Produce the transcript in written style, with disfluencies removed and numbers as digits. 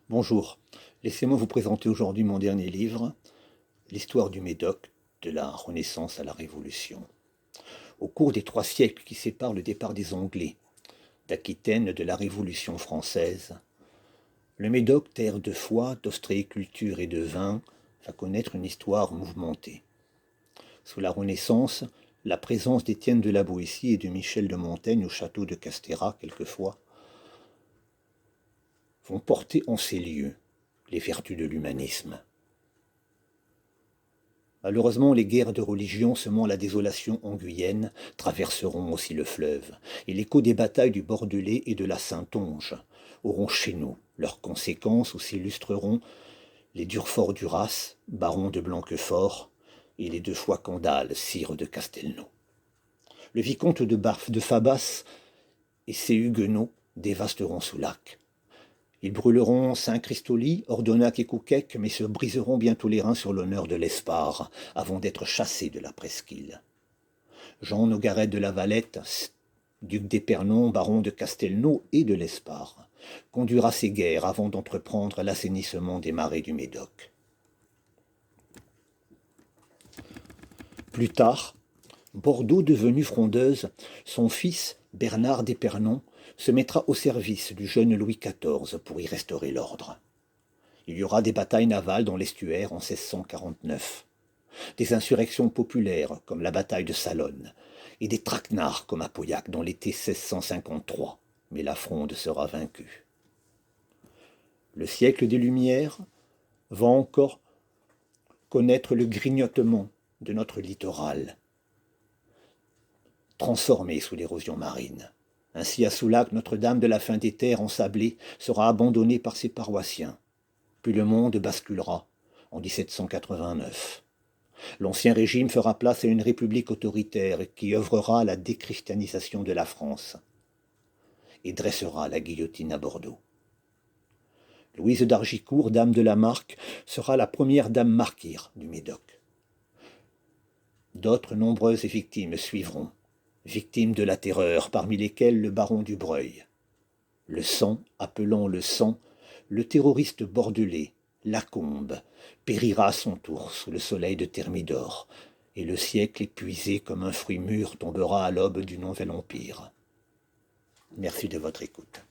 Bonjour, laissez-moi vous présenter aujourd'hui mon dernier livre, L'histoire du Médoc, de la Renaissance à la Révolution. Au cours des 3 siècles qui séparent le départ des Anglais d'Aquitaine de la Révolution française, le Médoc, terre de foi, d'ostréiculture et de vin, va connaître une histoire mouvementée. Sous la Renaissance, la présence d'Étienne de la Boétie et de Michel de Montaigne au château de Castéra, quelquefois, vont porter en ces lieux les vertus de l'humanisme. Malheureusement, les guerres de religion semant la désolation en Guyenne traverseront aussi le fleuve, et l'écho des batailles du Bordelais et de la Saintonge auront chez nous leurs conséquences où s'illustreront les Durfort d'Uras, baron de Blanquefort, et les 2 fois Candale, sire de Castelnau. Le vicomte de Fabas et ses huguenots dévasteront Soulac. Ils brûleront Saint-Christoly, Ordonnac et Couquec, mais se briseront bientôt les reins sur l'honneur de l'Espare, avant d'être chassés de la presqu'île. Jean Nogaret de la Valette, duc d'Épernon, baron de Castelnau et de l'Espare, conduira ces guerres avant d'entreprendre l'assainissement des marais du Médoc. Plus tard, Bordeaux devenue frondeuse, son fils, Bernard d'Épernon, se mettra au service du jeune Louis XIV pour y restaurer l'ordre. Il y aura des batailles navales dans l'estuaire en 1649, des insurrections populaires comme la bataille de Salonne, et des traquenards comme à Pauillac dans l'été 1653, mais la Fronde sera vaincue. Le siècle des Lumières va encore connaître le grignotement de notre littoral, transformé sous l'érosion marine. Ainsi, à Soulac, Notre-Dame de la fin des terres ensablée sera abandonnée par ses paroissiens. Puis le monde basculera en 1789. L'Ancien Régime fera place à une république autoritaire qui œuvrera à la déchristianisation de la France et dressera la guillotine à Bordeaux. Louise d'Argicourt, dame de la Marque, sera la première dame marquire du Médoc. D'autres nombreuses victimes suivront, victimes de la terreur, parmi lesquelles le baron du Breuil. Le sang, appelant le sang, le terroriste bordelais, Lacombe, périra à son tour sous le soleil de Thermidor, et le siècle épuisé comme un fruit mûr tombera à l'aube du nouvel empire. Merci de votre écoute.